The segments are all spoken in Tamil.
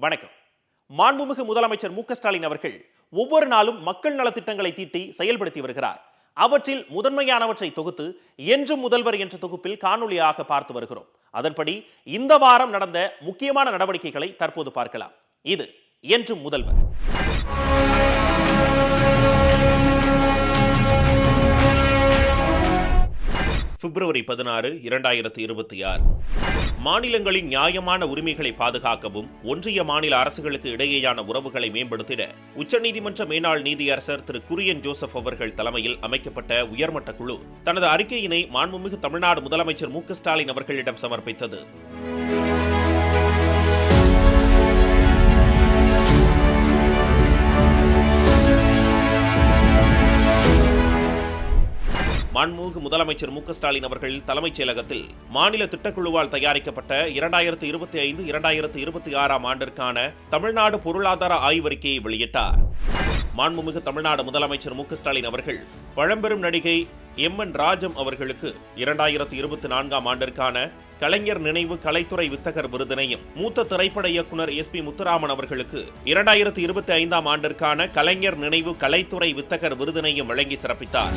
வணக்கம். மாண்புமிகு முதலமைச்சர் மு.க.ஸ்டாலின் அவர்கள் ஒவ்வொரு நாளும் மக்கள் நலத்திட்டங்களை தீட்டி செயல்படுத்தி வருகிறார். அவற்றில் முதன்மையானவற்றை தொகுத்து என்றும் முதல்வர் என்ற தொகுப்பில் காணொலியாக பார்த்து வருகிறோம். அதன்படி இந்த வாரம் நடந்த முக்கியமான நடவடிக்கைகளை தற்போது பார்க்கலாம். இது என்றும் முதல்வர். பிப்ரவரி 16, 2026. மாநிலங்களின் நியாயமான உரிமைகளை பாதுகாக்கவும் ஒன்றிய மாநில அரசுகளுக்கு இடையேயான உறவுகளை மேம்படுத்திட உச்சநீதிமன்ற மேனாள் நீதியரசர் திரு குரியன் ஜோசப் அவர்கள் தலைமையில் அமைக்கப்பட்ட உயர்மட்ட குழு தனது அறிக்கையினை மாண்புமிகு தமிழ்நாடு முதலமைச்சர் மு.க.ஸ்டாலின் அவர்களிடம் சமர்ப்பித்தது. மாண்புமிகு முதலமைச்சர் மு.க.ஸ்டாலின் அவர்கள் தலைமைச் செயலகத்தில் மாநில திட்டக்குழுவால் தயாரிக்கப்பட்ட 2025-2026 ஆண்டிற்கான தமிழ்நாடு பொருளாதார ஆய்வறிக்கையை வெளியிட்டார். மாண்புமிகு தமிழ்நாடு முதலமைச்சர் மு.க.ஸ்டாலின் அவர்கள் பழம்பெரும் நடிகை எம்.என். ராஜம் அவர்களுக்கு 2024 ஆண்டிற்கான கலைஞர் நினைவு கலைத்துறை வித்தகர் விருதினையும், மூத்த திரைப்பட இயக்குனர் எஸ்.பி. முத்துராமன் அவர்களுக்கு 2025 ஆண்டிற்கான கலைஞர் நினைவு கலைத்துறை வித்தகர் விருதினையும் வழங்கி சிறப்பித்தார்.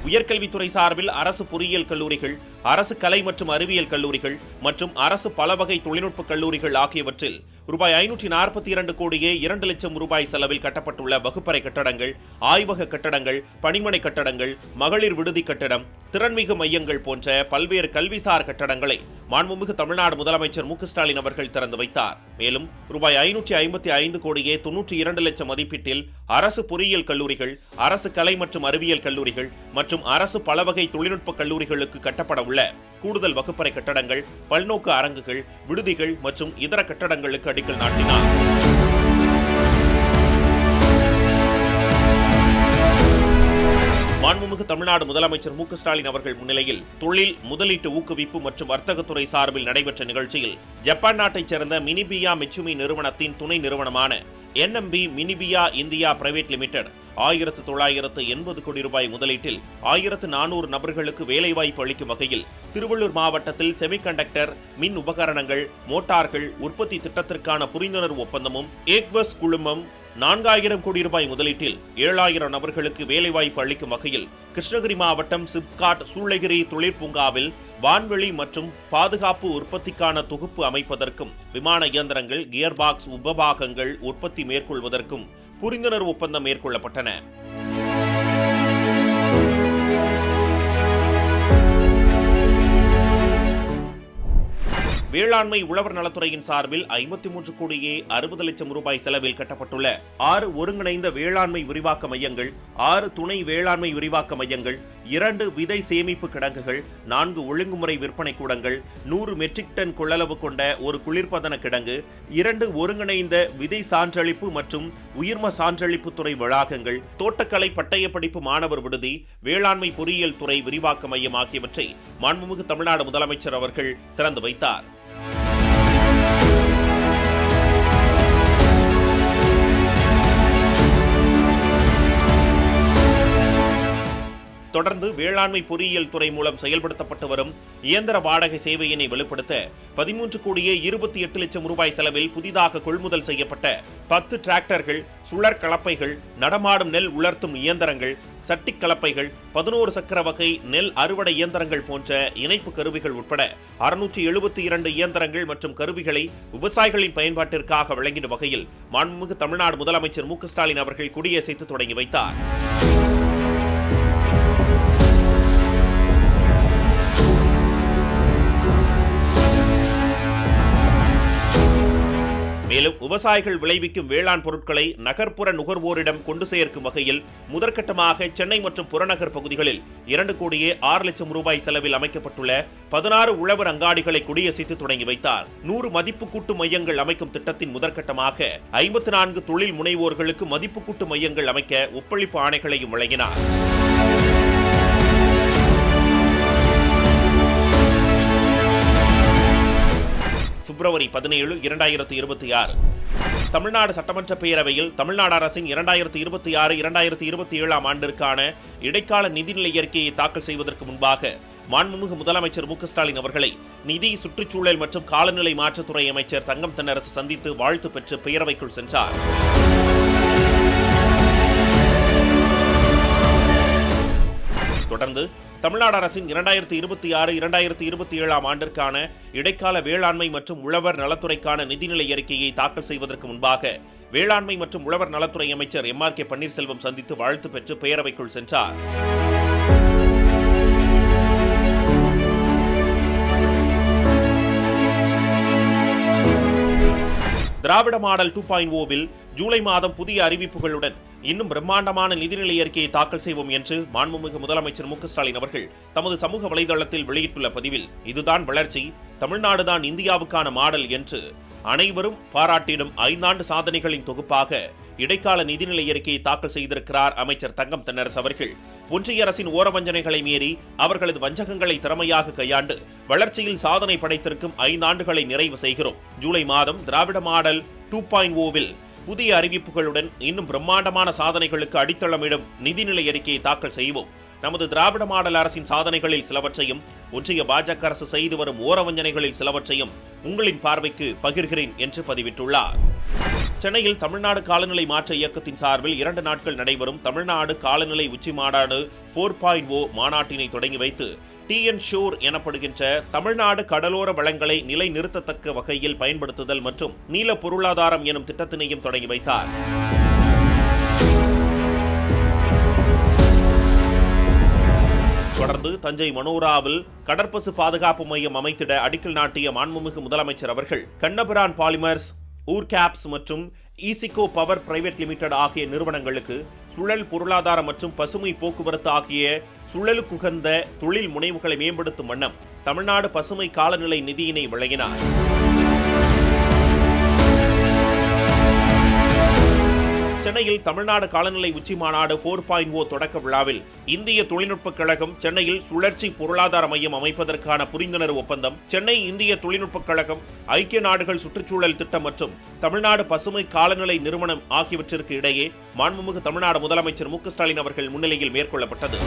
உயர்கல்வித்துறை சார்பில் அரசு பொறியியல் கல்லூரிகள், அரசு கலை மற்றும் அறிவியல் கல்லூரிகள் மற்றும் அரசு பலவகை தொழில்நுட்ப கல்லூரிகள் ஆகியவற்றில் ரூபாய் 542 கோடியே 2 லட்சம் ரூபாய் செலவில் கட்டப்பட்டுள்ள வகுப்பறை கட்டடங்கள், ஆய்வக கட்டடங்கள், பணிமனை கட்டடங்கள், மகளிர் விடுதி கட்டடம், திறன்மிகு மையங்கள் போன்ற பல்வேறு கல்விசார் கட்டடங்களை மாண்புமிகு தமிழ்நாடு முதலமைச்சர் மு.க.ஸ்டாலின் அவர்கள் திறந்து வைத்தார். மேலும் ரூபாய் 555 கோடியே 92 லட்சம் மதிப்பீட்டில் அரசு பொறியியல் கல்லூரிகள், அரசு கலை மற்றும் அறிவியல் கல்லூரிகள் மற்றும் அரசு பலவகை தொழில்நுட்ப கல்லூரிகளுக்கு கட்டப்பட உள்ள கூடுதல் வகுப்பறை கட்டடங்கள், பல்நோக்கு அரங்குகள், விடுதிகள் மற்றும் இதர கட்டடங்களுக்கு அடிக்கல் நாட்டினார். மாண்புமிகு தமிழ்நாடு முதலமைச்சர் மு.க.ஸ்டாலின் அவர்கள் முன்னிலையில் தொழில் முதலீட்டு ஊக்குவிப்பு மற்றும் வர்த்தகத்துறை சார்பில் நடைபெற்ற நிகழ்ச்சியில் ஜப்பான் நாட்டைச் சேர்ந்த மினிபியா மிட்சுமி நிறுவனத்தின் துணை நிறுவனமான NMB மினிபியா இந்தியா பிரைவேட் லிமிடெட் 1980 கோடி ரூபாய் முதலீட்டில் 1400 நபர்களுக்கு வேலைவாய்ப்பு அளிக்கும் வகையில் திருவள்ளூர் மாவட்டத்தில் செமிகண்டக்டர், மின் உபகரணங்கள், மோட்டார்கள் உற்பத்தி திட்டத்திற்கான புரிந்துணர்வு ஒப்பந்தமும், ஏக்வஸ் குழுமம் 4000 கோடி ரூபாய் முதலீட்டில் 7000 நபர்களுக்கு வேலைவாய்ப்பு அளிக்கும் வகையில் கிருஷ்ணகிரி மாவட்டம் சிப்காட் சூளகிரி தொழிற்பூங்காவில் வான்வெளி மற்றும் பாதுகாப்பு உற்பத்திக்கான தொகுப்பு அமைப்பதற்கும், விமான இயந்திரங்கள், கியர்பாக்ஸ் உபபாகங்கள் உற்பத்தி மேற்கொள்வதற்கும் புரிந்துணர்வு ஒப்பந்தம் மேற்கொள்ளப்பட்டன. வேளாண்மை உழவர் நலத்துறையின் சார்பில் 53 கோடியே 60 லட்சம் ரூபாய் செலவில் கட்டப்பட்டுள்ள 6 ஒருங்கிணைந்த வேளாண்மை விரிவாக்க மையங்கள், 6 துணை வேளாண்மை விரிவாக்க மையங்கள், 2 விதை சேமிப்பு கிடங்குகள், 4 ஒழுங்குமுறை விற்பனை கூடங்கள், 100 மெட்ரிக் டன் கொள்ளளவு கொண்ட ஒரு குளிர்பதன கிடங்கு, 2 ஒருங்கிணைந்த விதை சான்றளிப்பு மற்றும் உயிர்ம சான்றளிப்பு துறை வளாகங்கள், தோட்டக்கலை பட்டய படிப்பு மாணவர் விடுதி, வேளாண்மை பொறியியல் துறை விரிவாக்க மையம் ஆகியவற்றை மாண்புமிகு தமிழ்நாடு முதலமைச்சர் அவர்கள் திறந்து வைத்தார். தொடர்ந்து வேளாண்மை பொறியியல் துறை மூலம் செயல்படுத்தப்பட்டு வரும் இயந்திர வாடகை சேவையினை வலுப்படுத்த 13 கோடியே 28 லட்சம் ரூபாய் செலவில் புதிதாக கொள்முதல் செய்யப்பட்ட 10 டிராக்டர்கள், சுழற் கலப்பைகள், நடமாடும் நெல் உலர்த்தும் இயந்திரங்கள், சட்டிக் கலப்பைகள், 11 சக்கர வகை நெல் அறுவடை இயந்திரங்கள் போன்ற இணைப்பு கருவிகள் உட்பட 672 இயந்திரங்கள் மற்றும் கருவிகளை விவசாயிகளின் பயன்பாட்டிற்காக வழங்கிடும் வகையில் மாண்புமிகு தமிழ்நாடு முதலமைச்சர் மு.க.ஸ்டாலின் அவர்கள் கொடியசைத்து தொடங்கி வைத்தார். மேலும் விவசாயிகள் விளைவிக்கும் வேளாண் பொருட்களை நகர்ப்புற நுகர்வோரிடம் கொண்டு சேர்க்கும் வகையில் முதற்கட்டமாக சென்னை மற்றும் புறநகர் பகுதிகளில் 2 கோடியே 6 லட்சம் ரூபாய் செலவில் அமைக்கப்பட்டுள்ள 16 உழவர் அங்காடிகளை கொடியசைத்து தொடங்கி வைத்தார். 100 மதிப்பு கூட்டு மையங்கள் அமைக்கும் திட்டத்தின் முதற்கட்டமாக 54 தொழில் முனைவோர்களுக்கு மதிப்பு கூட்டு மையங்கள் அமைக்க ஒப்பளிப்பு ஆணைகளையும் வழங்கினார். பிப்ரவரி 17, 2026 தமிழ்நாடு சட்டமன்ற பேரவையில் தமிழ்நாடு அரசின் 2026-2027 ஆண்டிற்கான இடைக்கால நிதிநிலை அறிக்கையை தாக்கல் செய்வதற்கு முன்பாக மாண்புமிகு முதலமைச்சர் மு க ஸ்டாலின் அவர்களை நிதி, சுற்றுச்சூழல் மற்றும் காலநிலை மாற்றத்துறை அமைச்சர் தங்கம் தென்னரசு சந்தித்து வாழ்த்து பெற்று பேரவைக்குள் சென்றார். தொடர்ந்து தமிழ்நாடு அரசின் 2026-2027 ஆண்டிற்கான இடைக்கால வேளாண்மை மற்றும் உழவர் நலத்துறைக்கான நிதிநிலை அறிக்கையை தாக்கல் செய்வதற்கு முன்பாக வேளாண்மை மற்றும் உழவர் நலத்துறை அமைச்சர் MRK பன்னீர்செல்வம் சந்தித்து வாழ்த்து பெற்று பேரவைக்குள் சென்றார். திராவிட மாடல் 2.0வில் ஜூலை மாதம் புதிய அறிவிப்புகளுடன் இன்னும் பிரம்மாண்டமான நிதிநிலை அறிக்கையை தாக்கல் செய்வோம் என்று மாண்புமிகு முதலமைச்சர் மு க ஸ்டாலின் அவர்கள் தமது சமூக வலைதளத்தில் வெளியிட்டுள்ள பதிவில், இதுதான் வளர்ச்சி, தமிழ்நாடுதான் இந்தியாவுக்கான மாடல் என்று அனைவரும் பாராட்டிடும் 5 ஆண்டு சாதனைகளின் தொகுப்பாக இடைக்கால நிதிநிலை அறிக்கையை தாக்கல் செய்திருக்கிறார் அமைச்சர் தங்கம் தென்னரசு அவர்கள். ஒன்றிய அரசின் ஓரவஞ்சனைகளை மீறி அவர்களது வஞ்சகங்களை திறமையாக கையாண்டு வளர்ச்சியில் சாதனை படைத்திருக்கும் 5 ஆண்டுகளை நிறைவு செய்கிறோம். ஜூலை மாதம் திராவிட மாடல் 2.0வில் புதிய அறிவிப்புகளுடன் இன்னும் பிரம்மாண்டமான சாதனைகளுக்கு அடித்தளமிடும் நிதிநிலை அறிக்கையை தாக்கல் செய்வோம். நமது திராவிட மாடல் அரசின் சாதனைகளில் சிலவற்றையும் ஒன்றிய பாஜக அரசு செய்து வரும் ஓரவஞ்சனைகளில் சிலவற்றையும் உங்களின் பார்வைக்கு பகிர்கிறேன் என்று பதிவிட்டுள்ளார். சென்னையில் தமிழ்நாடு காலநிலை மாற்ற இயக்கத்தின் சார்பில் 2 நாட்கள் நடைபெறும் தமிழ்நாடு காலநிலை உச்சி மாநாடு 4.0 மாநாட்டினை தொடங்கி வைத்து TN ஷோர் எனப்படுகின்ற தமிழ்நாடு கடலோர வளங்களை நிலை நிறுத்தத்தக்க வகையில் பயன்படுத்துதல் மற்றும் நீல பொருளாதாரம் எனும் திட்டத்தினையும் தொடங்கி வைத்தார். தொடர்ந்து தஞ்சை மனோராவில் கடற்பசு பாதுகாப்பு மையம் அமைத்திட அடிக்கல் நாட்டிய மாண்புமிகு முதலமைச்சர் அவர்கள் கண்ணபிரான் பாலிமர்ஸ், ஊர்கேப்ஸ் மற்றும் ஈசிகோ பவர் பிரைவேட் லிமிடெட் ஆகிய நிறுவனங்களுக்கு சுழல் பொருளாதாரம் மற்றும் பசுமை போக்குவரத்து ஆகிய சுழலுக்குகந்த தொழில் முனைவுகளை மேம்படுத்தும் வண்ணம் தமிழ்நாடு பசுமை காலநிலை நிதியினை வழங்கினார். சென்னையில் தமிழ்நாடு காலநிலை உச்சி மாநாடு 4.0 தொடக்க விழாவில் இந்திய தொழில்நுட்பக் கழகம் சென்னையில் சுழற்சி பொருளாதார மையம் அமைப்பதற்கான புரிந்துணர்வு ஒப்பந்தம், சென்னை இந்திய தொழில்நுட்பக் கழகம், ஐக்கிய நாடுகள் சுற்றுச்சூழல் திட்டம் மற்றும் தமிழ்நாடு பசுமை காலநிலை நிறுவனம் ஆகியவற்றிற்கு இடையே மாண்புமிகு தமிழ்நாடு முதலமைச்சர் மு க ஸ்டாலின் அவர்கள் முன்னிலையில் மேற்கொள்ளப்பட்டது.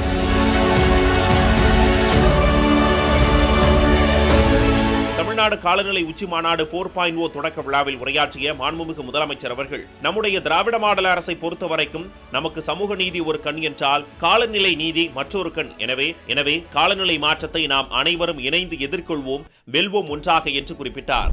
தமிழ்நாடு காலநிலை உச்சி மாநாடு 4.0 தொடக்க விழாவில் உரையாற்றிய மாண்புமிகு முதலமைச்சர் அவர்கள், நம்முடைய திராவிட மாடல் அரசை பொறுத்தவரைக்கும் நமக்கு சமூக நீதி ஒரு கண் என்றால் காலநிலை நீதி மற்றொரு கண். எனவே காலநிலை மாற்றத்தை நாம் அனைவரும் இணைந்து எதிர்கொள்வோம், வெல்வோம் ஒன்றாக என்று குறிப்பிட்டார்.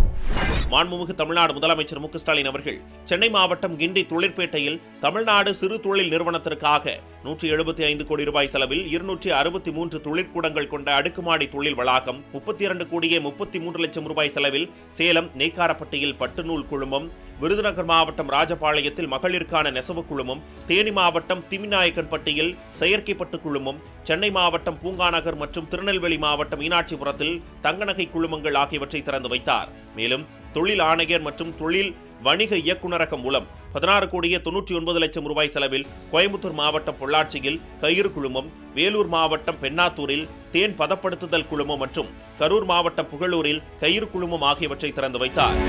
மாண்புமிகு தமிழ்நாடு முதலமைச்சர் மு க ஸ்டாலின் அவர்கள் சென்னை மாவட்டம் கிண்டி தொழிற்பேட்டையில் தமிழ்நாடு சிறு தொழில் நிறுவனத்திற்காக 175 கோடி ரூபாய் செலவில் 263 தொழிற்கூடங்கள் கொண்ட அடுக்குமாடி தொழில் வளாகம், 32 கோடியே 33 லட்சம் ரூபாய் செலவில் சேலம் நெய்க்காரப்பட்டியில் பட்டுநூல் குழுமம், விருதுநகர் மாவட்டம் ராஜபாளையத்தில் மகளிருக்கான நெசவு குழுமம், தேனி மாவட்டம் திமிநாயக்கன்பட்டியில் செயற்கைப்பட்டு குழுமம், சென்னை மாவட்டம் பூங்காநகர் மற்றும் திருநெல்வேலி மாவட்டம் மீனாட்சிபுரத்தில் தங்கநகை குழுமங்கள் ஆகியவற்றை திறந்து வைத்தார். மேலும் தொழில் ஆணையர் மற்றும் தொழில் வணிக இயக்குநரகம் மூலம் 16 கோடியே 99 லட்சம் ரூபாய் செலவில் கோயம்புத்தூர் மாவட்டம் பொள்ளாச்சியில் கயிறு குழுமம், வேலூர் மாவட்டம் பெண்ணாத்தூரில் தேன் பதப்படுத்துதல் குழுமம் மற்றும் கரூர் மாவட்டம் புகழூரில் கயிறு குழுமம் ஆகியவற்றை திறந்து வைத்தார்.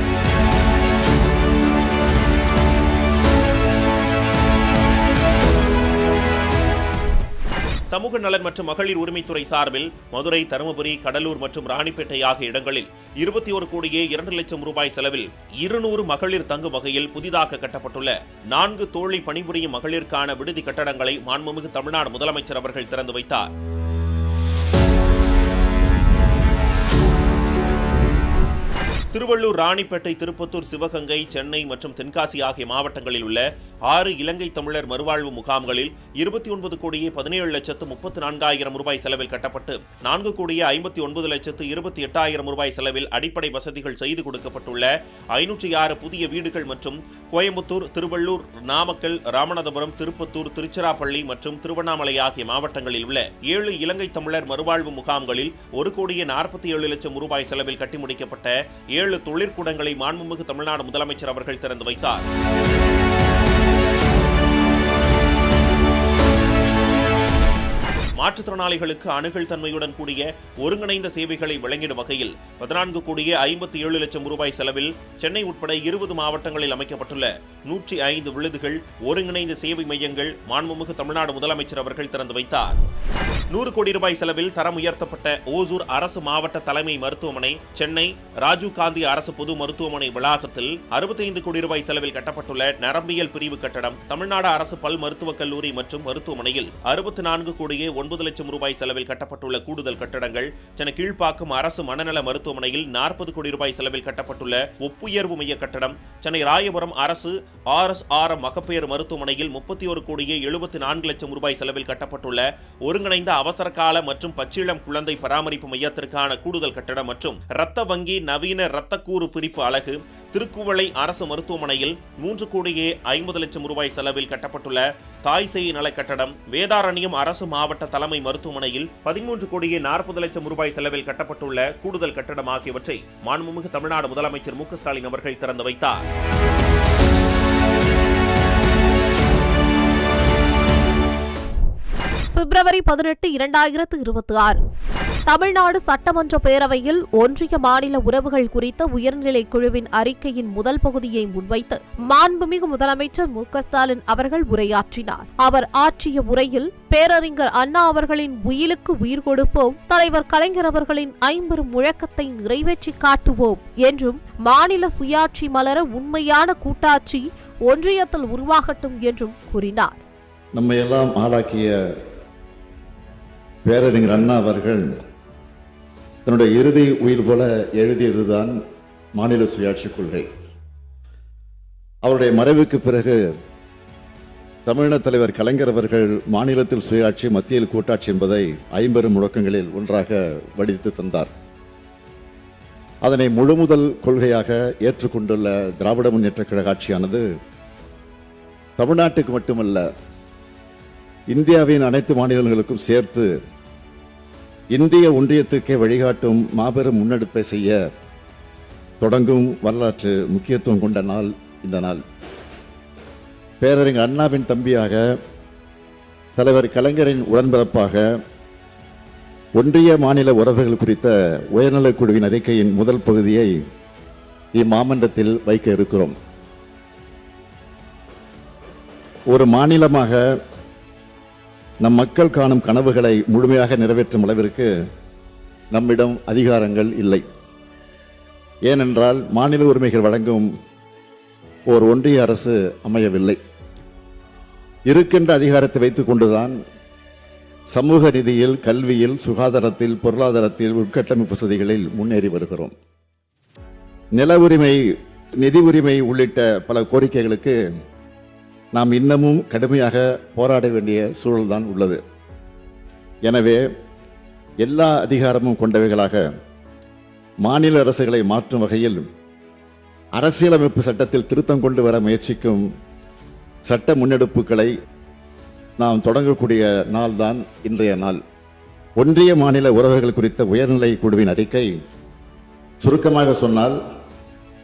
சமூக நலன் மற்றும் மகளிர் உரிமைத்துறை சார்பில் மதுரை, தருமபுரி, கடலூர் மற்றும் ராணிப்பேட்டை ஆகிய இடங்களில் 21 கோடியே 2 லட்சம் ரூபாய் செலவில் 200 மகளிர் தங்கும் வகையில் புதிதாக கட்டப்பட்டுள்ள 4 தோழி பணிபுரியும் மகளிருக்கான விடுதி கட்டடங்களை மாண்புமிகு தமிழ்நாடு முதலமைச்சர் அவர்கள் திறந்து வைத்தார். திருவள்ளூர், ராணிப்பேட்டை, திருப்பத்தூர், சிவகங்கை, சென்னை மற்றும் தென்காசி ஆகிய மாவட்டங்களில் உள்ள 6 இலங்கை தமிழர் மறுவாழ்வு முகாம்களில் 29 கோடியே 17 லட்சத்து 34,000 ரூபாய் செலவில் கட்டப்பட்டு 4 கோடியே 59 லட்சத்து 28,000 ரூபாய் செலவில் அடிப்படை வசதிகள் செய்து கொடுக்கப்பட்டுள்ள 506 புதிய வீடுகள் மற்றும் கோயம்புத்தூர், திருவள்ளூர், நாமக்கல், ராமநாதபுரம், திருப்பத்தூர், திருச்சிராப்பள்ளி மற்றும் திருவண்ணாமலை ஆகிய மாவட்டங்களில் உள்ள 7 இலங்கை தமிழர் மறுவாழ்வு முகாம்களில் 1 கோடியே 47 லட்சம் ரூபாய் செலவில் கட்டி முடிக்கப்பட்ட 7 தொழிற்கூடங்களை மாண்புமிகு தமிழ்நாடு முதலமைச்சர் அவர்கள் திறந்து வைத்தார். மாற்றுத்திறனாளிகளுக்கு அணுகல் தன்மையுடன் கூடிய ஒருங்கிணைந்த சேவைகளை வழங்கிடும் வகையில் 14,57,00,000 ரூபாய் செலவில் சென்னை உட்பட 20 மாவட்டங்களில் அமைக்கப்பட்டுள்ள 105 விடுதிகள், ஒருங்கிணைந்த சேவை மையங்கள் மாண்புமிகு தமிழ்நாடு முதலமைச்சர் அவர்கள் திறந்து வைத்தார். 100 கோடி ரூபாய் செலவில் தரம் உயர்த்தப்பட்ட ஓசூர் அரசு மாவட்ட தலைமை மருத்துவமனை, சென்னை ராஜீவ் காந்தி அரசு பொது மருத்துவமனை வளாகத்தில் 65 கோடி ரூபாய் செலவில் கட்டப்பட்டுள்ள நரம்பியல் பிரிவு கட்டடம், தமிழ்நாடு அரசு பல் மருத்துவக் கல்லூரி மற்றும் மருத்துவமனையில் 64,09,00,000 ரூபாய் செலவில் கட்டப்பட்டுள்ள கூடுதல் கட்டடங்கள், சென்னை கீழ்ப்பாக்கம் அரசு மனநல மருத்துவமனையில் 40 கோடி ரூபாய் செலவில் கட்டப்பட்டுள்ள ஒப்புயர்வு மைய கட்டடம், சென்னை ராயபுரம் அரசு RSRM மகப்பேறு மருத்துவமனையில் 31,74,00,000 ரூபாய் செலவில் கட்டப்பட்டுள்ள ஒருங்கிணைந்த அவசர கால மற்றும் பச்சிளம் குழந்தை பராமரிப்பு மையத்திற்கான கூடுதல் கட்டடம் மற்றும் இரத்த வங்கி நவீன இரத்த கூறு பிரிப்பு அலகு, திருக்குவளை அரசு மருத்துவமனையில் 3,50,00,000 ரூபாய் செலவில் கட்டப்பட்டுள்ள தாய் சேய் நல கட்டடம், வேதாரண்யம் அரசு மாவட்ட தலைமை மருத்துவமனையில் 13,40,00,000 ரூபாய் செலவில் கட்டப்பட்டுள்ள கூடுதல் கட்டடம் ஆகியவற்றை மாண்புமிகு தமிழ்நாடு முதலமைச்சர் மு க ஸ்டாலின் அவர்கள் திறந்து வைத்தார். பிப்ரவரி 18, 2026 தமிழ்நாடு சட்டமன்ற பேரவையில் ஒன்றிய மாநில உறவுகள் குறித்த உயர்நிலை குழுவின் அறிக்கையின் முதல் பகுதியை முன்வைத்து மாண்புமிகு முதலமைச்சர் மு க ஸ்டாலின் அவர்கள் உரையாற்றினார். அவர் ஆற்றிய உரையில் பேரறிஞர் அண்ணா அவர்களின் உயிலுக்கு உயிர் கொடுப்போம், தலைவர் கலைஞர் அவர்களின் 50 முழக்கத்தை நிறைவேற்றி காட்டுவோம் என்றும், மாநில சுயாட்சி மலர உண்மையான கூட்டாட்சி ஒன்றியத்தில் உருவாகட்டும் என்றும் கூறினார். நம்மையெல்லாம் ஆளாக்கிய பேரறிஞர் அண்ணா அவர்கள் தன்னுடைய இறுதி உயிர் போல எழுதியதுதான் மாநில சுயாட்சி கொள்கை. அவருடைய மறைவுக்கு பிறகு தமிழின தலைவர் கலைஞர் அவர்கள் மாநிலத்தில் சுயாட்சி, மத்தியில் கூட்டாட்சி என்பதை 50 முழக்கங்களில் ஒன்றாக வடித்து தந்தார். அதனை முழுமுதல் கொள்கையாக ஏற்றுக்கொண்டுள்ள திராவிட முன்னேற்ற கழக ஆட்சியானது தமிழ்நாட்டுக்கு மட்டுமல்ல, இந்தியாவின் அனைத்து மாநிலங்களுக்கும் சேர்த்து இந்திய ஒன்றியத்துக்கே வழிகாட்டும் மாபெரும் முன்னெடுப்பை செய்ய தொடங்கும் வரலாற்று முக்கியத்துவம் கொண்ட நாள் இந்த நாள். பேரறிஞர் அண்ணாவின் தம்பியாக, தலைவர் கலைஞரின் உடன்பிறப்பாக ஒன்றிய மாநில உறவுகள் குறித்த உயர்நிலைக் குழுவின் அறிக்கையின் முதல் பகுதியை இம்மாமன்றத்தில் வைக்க இருக்கிறோம். ஒரு மாநிலமாக நம் மக்கள் காணும் கனவுகளை முழுமையாக நிறைவேற்றும் அளவிற்கு நம்மிடம் அதிகாரங்கள் இல்லை. ஏனென்றால் மாநில உரிமைகள் வழங்கும் ஓர் ஒன்றிய அரசு அமையவில்லை. இருக்கின்ற அதிகாரத்தை வைத்துக் கொண்டுதான் சமூக நீதியில், கல்வியில், சுகாதாரத்தில், பொருளாதாரத்தில், உட்கட்டமைப்பு வசதிகளில் முன்னேறி வருகிறோம். நில உரிமை, நிதி உரிமை உள்ளிட்ட பல கோரிக்கைகளுக்கு நாம் இன்னமும் கடுமையாக போராட வேண்டிய சூழல்தான் உள்ளது. எனவே எல்லா அதிகாரமும் கொண்டவைகளாக மாநில அரசுகளை மாற்றும் வகையில் அரசியலமைப்பு சட்டத்தில் திருத்தம் கொண்டு வர முயற்சிக்கும் சட்ட முன்னெடுப்புகளை நாம் தொடங்கக்கூடிய நாள்தான் இன்றைய நாள். ஒன்றிய மாநில உறவுகள் குறித்த உயர்நிலை குழுவின் அறிக்கை, சுருக்கமாக சொன்னால்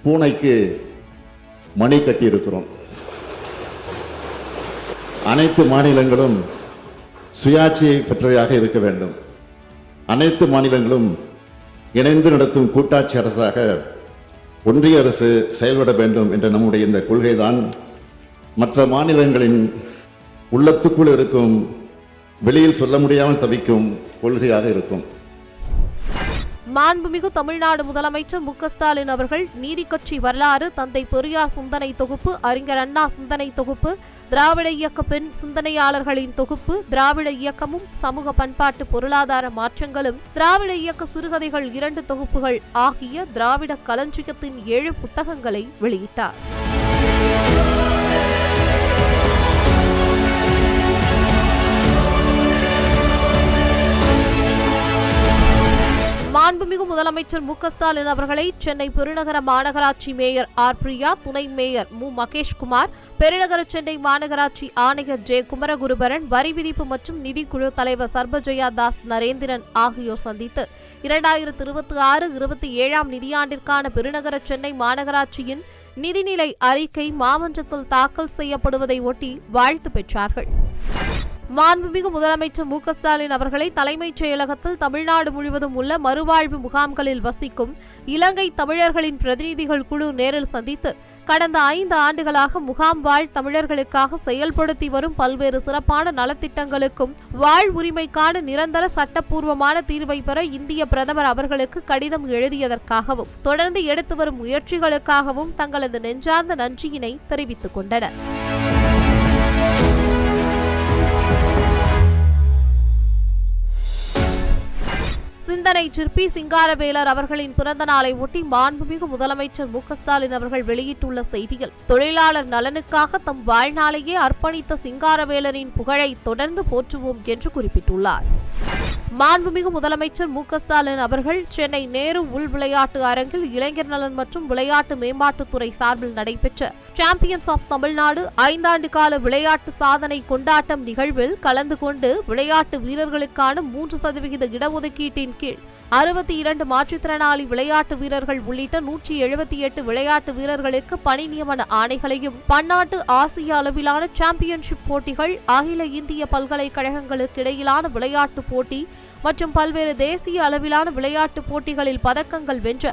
பூனைக்கு மணி கட்டியிருக்கிறோம். அனைத்து மாநிலங்களும் சுயாட்சியை பெற்றவையாக இருக்க வேண்டும். அனைத்து மாநிலங்களும் இணைந்து நடத்தும் கூட்டாட்சி அரசாக ஒன்றிய அரசு செயல்பட வேண்டும் என்ற நம்முடைய இந்த கொள்கைதான் மற்ற மாநிலங்களின் உள்ளத்துக்குள் இருக்கும், வெளியில் சொல்ல முடியாமல் தவிக்கும் கொள்கையாக இருக்கும். மாண்புமிகு தமிழ்நாடு முதலமைச்சர் மு க ஸ்டாலின் அவர்கள் நீதி கட்சி வரலாறு, தந்தை பெரியார் சிந்தனை தொகுப்பு, அறிஞர் அண்ணா சிந்தனை தொகுப்பு, திராவிட இயக்க பெண் சிந்தனையாளர்களின் தொகுப்பு, திராவிட இயக்கமும் சமூக பண்பாட்டு பொருளாதார மாற்றங்களும், திராவிட இயக்க சிறுகதைகள் 2 தொகுப்புகள் ஆகிய திராவிட களஞ்சியத்தின் 7 புத்தகங்களை வெளியிட்டார். மாண்புமிகு முதலமைச்சர் மு க ஸ்டாலின் அவர்களை சென்னை பெருநகர மாநகராட்சி மேயர் ஆர் பிரியா, துணை மேயர் மு மகேஷ்குமார், பெருநகர சென்னை மாநகராட்சி ஆணையர் ஜே குமரகுருபரன், வரி விதிப்பு மற்றும் நிதிக்குழு தலைவர் சர்பஜயா தாஸ் நரேந்திரன் ஆகியோர் சந்தித்து 2026-27 நிதியாண்டிற்கான பெருநகர சென்னை மாநகராட்சியின் நிதிநிலை அறிக்கை மாமன்றத்தில் தாக்கல் செய்யப்படுவதை ஒட்டி வாழ்த்து பெற்றார்கள். மாண்புமிகு முதலமைச்சர் மு க ஸ்டாலின் அவர்களை தலைமைச் செயலகத்தில் தமிழ்நாடு முழுவதும் உள்ள மறுவாழ்வு முகாம்களில் வசிக்கும் இலங்கை தமிழர்களின் பிரதிநிதிகள் குழு நேரில் சந்தித்து கடந்த 5 ஆண்டுகளாக முகாம் வாழ் தமிழர்களுக்காக செயல்படுத்தி வரும் பல்வேறு சிறப்பான நலத்திட்டங்களுக்கும் வாழ்வுரிமைக்கான நிரந்தர சட்டப்பூர்வமான தீர்வை பெற இந்திய பிரதமர் அவர்களுக்கு கடிதம் எழுதியதற்காகவும் தொடர்ந்து எடுத்து வரும் முயற்சிகளுக்காகவும் தங்களது நெஞ்சார்ந்த நன்றியினை தெரிவித்துக் கொண்டனர். சிந்தனை சிற்பி சிங்காரவேலர் அவர்களின் பிறந்த நாளை ஒட்டி மாண்புமிகு முதலமைச்சர் மு க ஸ்டாலின் அவர்கள் வெளியிட்டுள்ள செய்தியில், தொழிலாளர் நலனுக்காக தம் வாழ்நாளையே அர்ப்பணித்த சிங்காரவேலரின் புகழை தொடர்ந்து போற்றுவோம் என்று குறிப்பிட்டுள்ளார். மாண்புமிகு முதலமைச்சர் மு க ஸ்டாலின் அவர்கள் சென்னை நேரு உள் விளையாட்டு அரங்கில் இளைஞர் நலன் மற்றும் விளையாட்டு மேம்பாட்டுத்துறை சார்பில் நடைபெற்ற சாம்பியன்ஸ் ஆஃப் தமிழ்நாடு 5 ஆண்டு கால விளையாட்டு சாதனை கொண்டாட்டம் நிகழ்வில் கலந்து கொண்டு விளையாட்டு வீரர்களுக்கான 3% இடஒதுக்கீட்டின் கீழ் 62 மாற்றுத்திறனாளி விளையாட்டு வீரர்கள் உள்ளிட்ட 178 விளையாட்டு வீரர்களுக்கு பணி நியமன ஆணைகளையும், பன்னாட்டு ஆசிய அளவிலான சாம்பியன்ஷிப் போட்டிகள், அகில இந்திய பல்கலைக்கழகங்களுக்கு இடையிலான விளையாட்டு போட்டி மற்றும் பல்வேறு தேசிய அளவிலான விளையாட்டு போட்டிகளில் பதக்கங்கள் வென்ற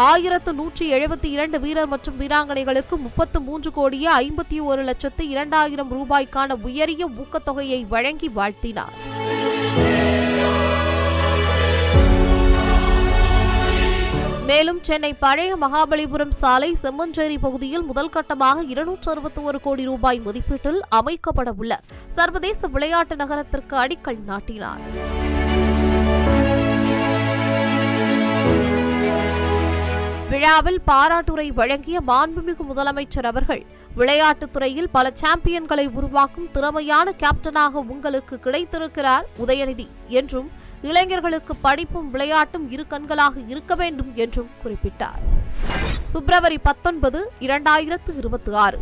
1172 வீரர் மற்றும் வீராங்கனைகளுக்கு 33,51,02,000 ரூபாய்க்கான உயரிய ஊக்கத்தொகையை வழங்கி வாழ்த்தினார். மேலும் சென்னை பழைய மகாபலிபுரம் சாலை செம்மஞ்சேரி பகுதியில் முதல் கட்டமாக 261 கோடி ரூபாய் மதிப்பீட்டில் அமைக்கப்பட உள்ள சர்வதேச விளையாட்டு நகரத்திற்கு அடிக்கல் நாட்டினார். விழாவில் பாராட்டுரை வழங்கிய மாண்புமிகு முதலமைச்சர் அவர்கள், விளையாட்டுத் துறையில் பல சாம்பியன்களை உருவாக்கும் திறமையான கேப்டனாக உங்களுக்கு கிடைத்திருக்கிறார் உதயநிதி என்றும், இளைஞர்களுக்கு படிப்பும் விளையாட்டும் இரு கண்களாக இருக்க வேண்டும் என்றும் குறிப்பிட்டார். பிப்ரவரி 19, 2026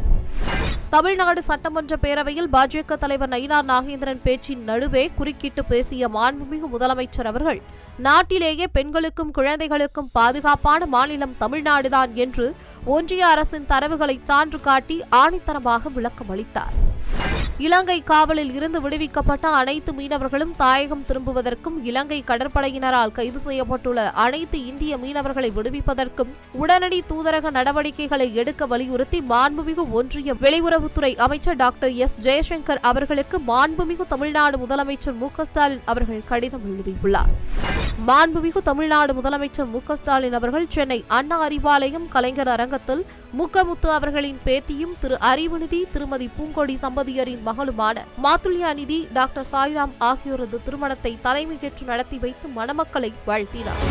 தமிழ்நாடு சட்டமன்ற பேரவையில் பாஜக தலைவர் நயினார் நாகேந்திரன் பேச்சின் நடுவே குறுக்கிட்டு பேசிய மாண்புமிகு முதலமைச்சர் அவர்கள், நாட்டிலேயே பெண்களுக்கும் குழந்தைகளுக்கும் பாதுகாப்பான மாநிலம் தமிழ்நாடுதான் என்று ஒன்றிய அரசின் தரவுகளை சான்று காட்டி ஆணித்தரமாக விளக்கம் அளித்தார். இலங்கை காவலில் இருந்து விடுவிக்கப்பட்ட அனைத்து மீனவர்களும் தாயகம் திரும்புவதற்கும், இலங்கை கடற்படையினரால் கைது செய்யப்பட்டுள்ள அனைத்து இந்திய மீனவர்களை விடுவிப்பதற்கும் உடனடி தூதரக நடவடிக்கைகளை எடுக்க வலியுறுத்தி மாண்புமிகு ஒன்றிய வெளியுறவுத்துறை அமைச்சர் டாக்டர் எஸ் ஜெயசங்கர் அவர்களுக்கு மாண்புமிகு தமிழ்நாடு முதலமைச்சர் மு க ஸ்டாலின் அவர்கள் கடிதம் எழுதியுள்ளார். மாண்புமிகு தமிழ்நாடு முதலமைச்சர் மு க ஸ்டாலின் அவர்கள் சென்னை அண்ணா அறிவாலயம் கலைஞர் அரங்கத்தில் முக்கமுத்து அவர்களின் பேத்தியும் திரு அறிவுநிதி திருமதி பூங்கொடி தம்பதியரின் மகளுமான மாத்துல்யாநிதி டாக்டர் சாய்ராம் ஆகியோரது திருமணத்தை தலைமையேற்று நடத்தி வைத்து மணமக்களை வாழ்த்தினார்.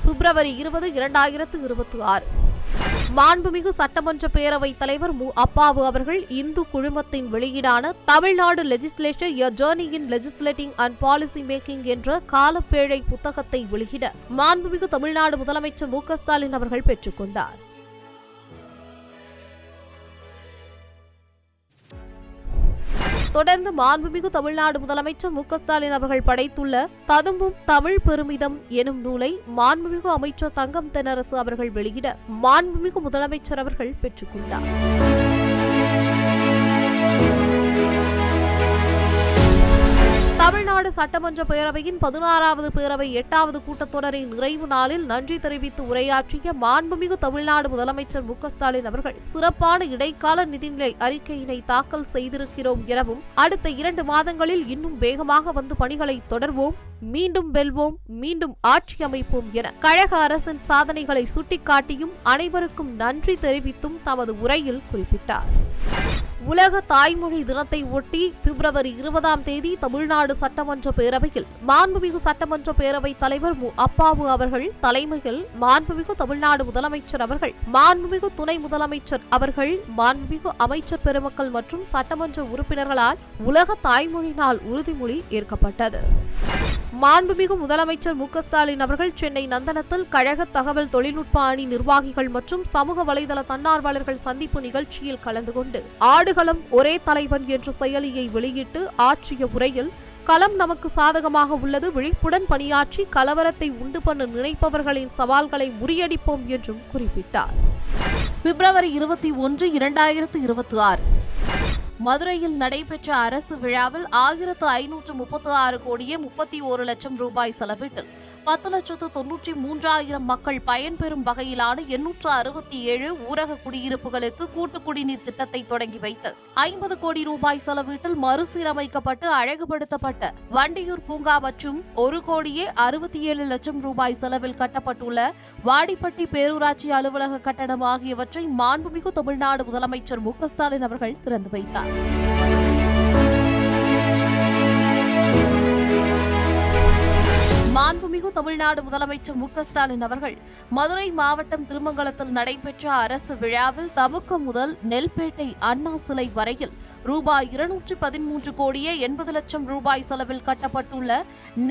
பிப்ரவரி 20, 2026 மாண்புமிகு சட்டமன்ற பேரவைத் தலைவர் மு அப்பாவு அவர்கள் இந்து குழுமத்தின் வெளியீடான Tamil Nadu legislature a journey in legislating and policy making என்ற காலப்பேழை புத்தகத்தை வெளியிட மாண்புமிகு தமிழ்நாடு முதலமைச்சர் மு க ஸ்டாலின் அவர்கள் பெற்றுக் கொண்டார். தொடர்ந்து மாண்புமிகு தமிழ்நாடு முதலமைச்சர் மு க ஸ்டாலின் அவர்கள் படைத்துள்ள ததும்பும் தமிழ் பெருமிதம் எனும் நூலை மாண்புமிகு அமைச்சர் தங்கம் தென்னரசு அவர்கள் வெளியிட மாண்புமிகு முதலமைச்சர் அவர்கள் பெற்றுக் கொண்டார். தமிழ்நாடு சட்டமன்ற பேரவையின் 16வது பேரவை 8வது கூட்டத்தொடரின் நிறைவு நாளில் நன்றி தெரிவித்து உரையாற்றிய மாண்புமிகு தமிழ்நாடு முதலமைச்சர் மு க ஸ்டாலின் அவர்கள், சிறப்பான இடைக்கால நிதிநிலை அறிக்கையினை தாக்கல் செய்திருக்கிறோம் எனவும், அடுத்த 2 மாதங்களில் இன்னும் வேகமாக வந்து பணிகளை தொடர்வோம், மீண்டும் வெல்வோம், மீண்டும் ஆட்சி அமைப்போம் என கழக அரசின் சாதனைகளை சுட்டிக்காட்டியும் அனைவருக்கும் நன்றி தெரிவித்தும் தமது உரையில் குறிப்பிட்டார். உலக தாய்மொழி தினத்தை ஒட்டி பிப்ரவரி 20ஆம் தேதி தமிழ்நாடு சட்டமன்ற பேரவையில் மாண்புமிகு சட்டமன்ற பேரவைத் தலைவர் மு அப்பாவு அவர்கள் தலைமையில் மாண்புமிகு தமிழ்நாடு முதலமைச்சர் அவர்கள், மாண்புமிகு துணை முதலமைச்சர் அவர்கள், மாண்புமிகு அமைச்சர் பெருமக்கள் மற்றும் சட்டமன்ற உறுப்பினர்களால் உலக தாய்மொழி நாள் உறுதிமொழி ஏற்கப்பட்டது. மாண்புமிகு முதலமைச்சர் மு க ஸ்டாலின் அவர்கள் சென்னை நந்தனத்தில் கழக தகவல் தொழில்நுட்ப அணி நிர்வாகிகள் மற்றும் சமூக வலைதள தன்னார்வலர்கள் சந்திப்பு நிகழ்ச்சியில் கலந்து கொண்டு ஆடுகளம் ஒரே தலைவன் என்ற செயலியை வெளியிட்டு ஆற்றிய உரையில், களம் நமக்கு சாதகமாக உள்ளது, விழிப்புடன் பணியாற்றி கலவரத்தை உண்டு பண்ண நினைப்பவர்களின் சவால்களை முறியடிப்போம் என்றும் குறிப்பிட்டார். பிப்ரவரி 21, 2026 மதுரையில் நடைபெற்ற அரசு விழாவில் 1536 கோடியே 31 லட்சம் ரூபாய் செலவிட்டில் 10,93,000 மக்கள் பயன்பெறும் வகையிலான 867 ஊரக குடியிருப்புகளுக்கு கூட்டு குடிநீர் திட்டத்தை தொடங்கி வைத்து 50 கோடி ரூபாய் செலவீட்டில் மறுசீரமைக்கப்பட்டு அழகுபடுத்தப்பட்ட வண்டியூர் பூங்கா மற்றும் 1 கோடியே 67 லட்சம் ரூபாய் செலவில் கட்டப்பட்டுள்ள வாடிப்பட்டி பேரூராட்சி அலுவலக கட்டடம் ஆகியவற்றை மாண்புமிகு தமிழ்நாடு முதலமைச்சர் மு க ஸ்டாலின் அவர்கள் திறந்து வைத்தார். மாண்புமிகு தமிழ்நாடு முதலமைச்சர் மு க ஸ்டாலின் அவர்கள் மதுரை மாவட்டம் திருமங்கலத்தில் நடைபெற்ற அரசு விழாவில் தமுக்கம் முதல் நெல்பேட்டை அண்ணா சிலை வரையில் ரூபாய் 213 கோடியே 80 லட்சம் ரூபாய் செலவில் கட்டப்பட்டுள்ள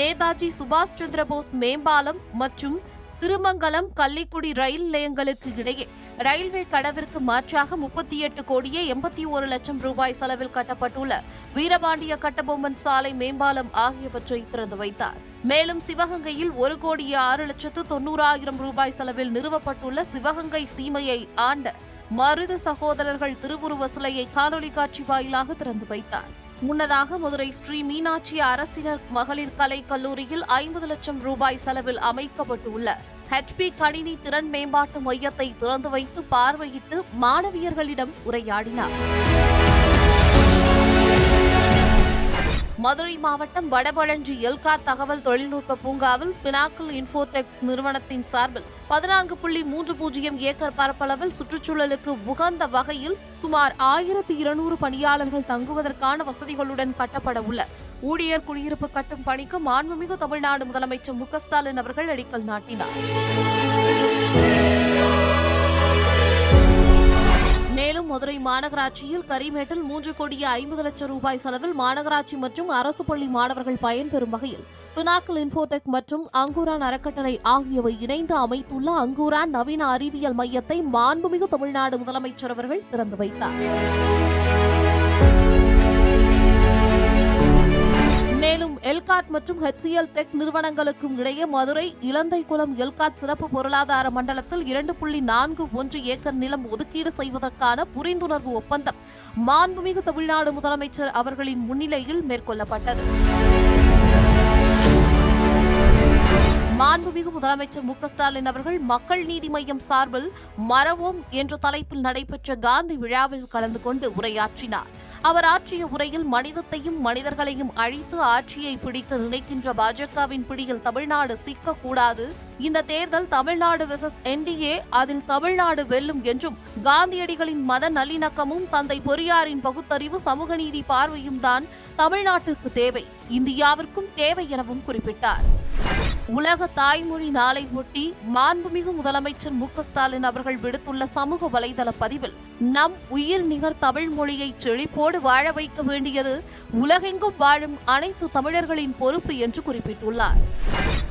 நேதாஜி சுபாஷ் சந்திரபோஸ் மேம்பாலம் மற்றும் திருமங்கலம் கள்ளிக்குடி ரயில் நிலையங்களுக்கு இடையே ரயில்வே கடவிற்கு மாற்றாக 38 கோடியே 81 லட்சம் ரூபாய் செலவில் கட்டப்பட்டுள்ள வீரபாண்டிய கட்டபொம்மன் சாலை மேம்பாலம் ஆகியவற்றை திறந்து வைத்தார். மேலும் சிவகங்கையில் 1 கோடியே 6,90,000 ரூபாய் செலவில் நிறுவப்பட்டுள்ள சிவகங்கை சீமையை ஆண்ட மருது சகோதரர்கள் திருவுருவ சிலையை காணொலி காட்சி வாயிலாக திறந்து வைத்தார். முன்னதாக மதுரை ஸ்ரீ மீனாட்சி அரசினர் மகளிர் கலை கல்லூரியில் 50 லட்சம் ரூபாய் செலவில் அமைக்கப்பட்டுள்ள HP கணினி திறன் மேம்பாட்டு மையத்தை திறந்து வைத்து பார்வையிட்டு மாணவியர்களிடம் உரையாடினார். மதுரை மாவட்டம் வடபழஞ்சி எல்காட் தகவல் தொழில்நுட்ப பூங்காவில் பினாக்கிள் இன்ஃபோடெக் நிறுவனத்தின் சார்பில் 14.30 ஏக்கர் பரப்பளவில் சுற்றுச்சூழலுக்கு உகந்த வகையில் சுமார் 1200 பணியாளர்கள் தங்குவதற்கான வசதிகளுடன் கட்டப்பட உள்ள ஊழியர் குடியிருப்பு கட்டும் பணிக்கு மாண்புமிகு தமிழ்நாடு முதலமைச்சர் மு க ஸ்டாலின் அவர்கள் அடிக்கல் நாட்டினார். மேலும் மதுரை மாநகராட்சியில் கரிமேட்டில் 3 கோடியே 50 லட்சம் ரூபாய் செலவில் மாநகராட்சி மற்றும் அரசு பள்ளி மாணவர்கள் பயன்பெறும் வகையில் பினாக்கிள் இன்ஃபோடெக் மற்றும் அங்கூரான் அறக்கட்டளை ஆகியவை இணைந்து அமைத்துள்ள அங்கூரான் நவீன அறிவியல் மையத்தை மாண்புமிகு தமிழ்நாடு முதலமைச்சர் அவர்கள் திறந்து வைத்தார். மேலும் எல்காட் மற்றும் HCL டெக் நிறுவனங்களுக்கும் இடையே மதுரை இலந்தைக்குளம் எல்காட் சிறப்பு பொருளாதார மண்டலத்தில் 2.41 ஏக்கர் நிலம் ஒதுக்கீடு செய்வதற்கான புரிந்துணர்வு ஒப்பந்தம் மாண்புமிகு தமிழ்நாடு முதலமைச்சர் அவர்களின் முன்னிலையில் மேற்கொள்ளப்பட்டது. மாண்புமிகு முதலமைச்சர் மு க ஸ்டாலின் அவர்கள் மக்கள் நீதி மய்யம் சார்பில் மறவோம் என்ற தலைப்பில் நடைபெற்ற காந்தி விழாவில் கலந்து கொண்டு உரையாற்றினார். அவர் ஆற்றிய உரையில் மனிதத்தையும் மனிதர்களையும் அழித்து ஆட்சியை பிடிக்க நினைக்கின்ற பாஜகவின் பிடியில் தமிழ்நாடு சிக்கக்கூடாது, இந்த தேர்தல் தமிழ்நாடு வெர்சஸ் NDA, அதில் தமிழ்நாடு வெல்லும் என்றும் காந்தியடிகளின் மத நல்லிணக்கமும் தந்தை பெரியாரின் பகுத்தறிவு சமூக நீதி பார்வையும் தான் தமிழ்நாட்டிற்கு தேவை, இந்தியாவிற்கும் தேவை எனவும் குறிப்பிட்டார். உலக தாய்மொழி நாளை ஒட்டி மாண்புமிகு முதலமைச்சர் மு க ஸ்டாலின் அவர்கள் விடுத்துள்ள சமூக வலைதள பதிவில் நம் உயிர் நிகர் தமிழ் மொழியை செழிப்போடு வாழ வைக்க வேண்டியது உலகெங்கும் வாழும் அனைத்து தமிழர்களின் பொறுப்பு என்று குறிப்பிட்டுள்ளார்.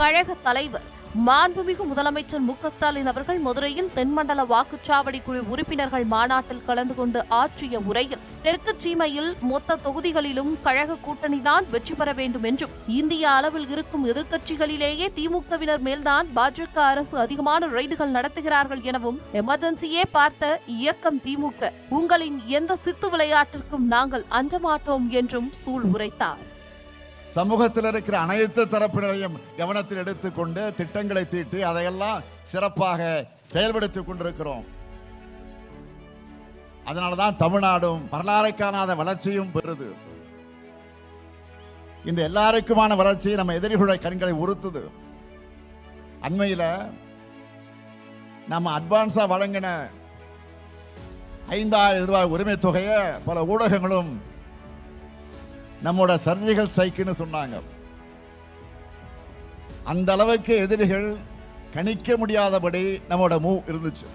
கழக தலைவர் மாண்புமிகு முதலமைச்சர் மு க ஸ்டாலின் அவர்கள் மதுரையில் தென்மண்டல வாக்குச்சாவடி குழு உறுப்பினர்கள் மாநாட்டில் கலந்து கொண்டு ஆற்றிய உரையில் தெற்கு சீமையில் மொத்த தொகுதிகளிலும் கழக கூட்டணிதான் வெற்றி பெற வேண்டும் என்றும் இந்திய அளவில் இருக்கும் எதிர்க்கட்சிகளிலேயே திமுகவினர் மேல்தான் பாஜக அரசு அதிகமான ரெய்டுகள் நடத்துகிறார்கள் எனவும் எமர்ஜென்சியே பார்த்த இயக்கம் திமுக, உங்களின் எந்த சித்து விளையாட்டிற்கும் நாங்கள் அஞ்ச மாட்டோம் என்றும் சூள் உரைத்தார். சமூகத்தில் இருக்கிற அனைத்து தரப்பினரையும் கவனத்தில் எடுத்துக்கொண்டு திட்டங்களை தீட்டி அதையெல்லாம் சிறப்பாக செயல்படுத்திக் கொண்டிருக்கிறோம். அதனாலதான் தமிழ்நாடும் வரலாறை காணாத வளர்ச்சியும் பெறுது. இந்த எல்லாருக்குமான வளர்ச்சி நம்ம எதிரிகளுடைய கண்களை உறுத்துது. அண்மையில நம்ம அட்வான்ஸா வழங்கின 5,000 ரூபாய் உரிமை தொகையை பல ஊடகங்களும் நம்மோட சர்ஜிக்கல் ஸ்ட்ரைக்குன்னு சொன்னாங்க. அந்த அளவுக்கு எதிரிகள் கணிக்க முடியாதபடி நம்மோட மூவ் இருந்துச்சு.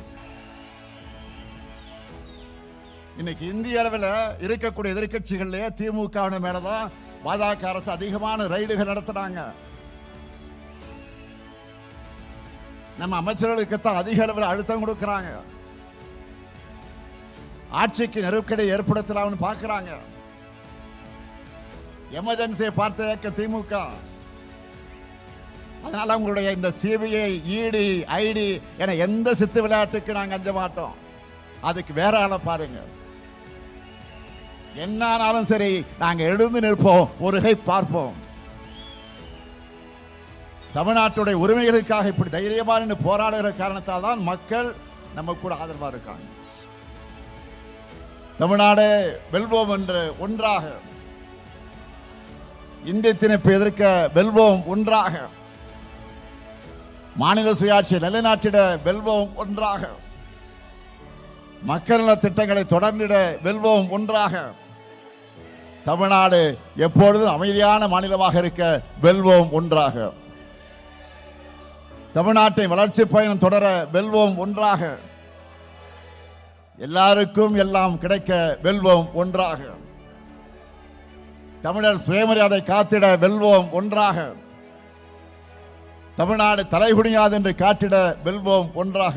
இன்னைக்கு இந்திய அளவில் இருக்கக்கூடிய எதிர்கட்சிகள்லயே திமுக மேலதான் பாஜக அரசு அதிகமான ரைடுகள் நடத்துறாங்க. நம்ம அமைச்சர்களுக்குத்தான் அதிக அளவில் அழுத்தம் கொடுக்கிறாங்க. ஆட்சிக்கு நெருக்கடி ஏற்படுத்தலாம்னு பார்க்கிறாங்க. எமர்ஜென்சியை பார்த்த திமுக. அதனால உங்களுடைய இந்த CBI, ED, ID என எந்த சித்து விளையாட்டுக்கு நாங்கள் அஞ்ச மாட்டோம். அதுக்கு வேற ஆளை பாருங்க. என்னானாலும் சரி நாங்க எழுந்து நிற்போம், ஒரு கை பார்ப்போம். தமிழ்நாட்டுடைய உரிமைகளுக்காக இப்படி தைரியமா நின்று போராடுகிற காரணத்தால் தான் மக்கள் நம்ம கூட ஆதரவா இருக்காங்க. தமிழ்நாடு வெல்வோம் என்று ஒன்றாக, இந்திய திணிப்பை எதிர்க்க வெல்வோம் ஒன்றாக, மாநில சுயாட்சியை நிலைநாட்டிட வெல்வோம் ஒன்றாக, மக்கள் நல திட்டங்களை தொடர்ந்திட வெல்வோம் ஒன்றாக, தமிழ்நாடு எப்பொழுதும் அமைதியான மாநிலமாக இருக்க வெல்வோம் ஒன்றாக, தமிழ்நாட்டை வளர்ச்சி பயணம் தொடர வெல்வோம் ஒன்றாக, எல்லாருக்கும் எல்லாம் கிடைக்க வெல்வோம் ஒன்றாக, தமிழர் சுயமரியாதை காத்திட வெல்வோம் ஒன்றாக, தமிழ்நாடு தலைகுனியாது என்று காட்டிட வெல்வோம் ஒன்றாக.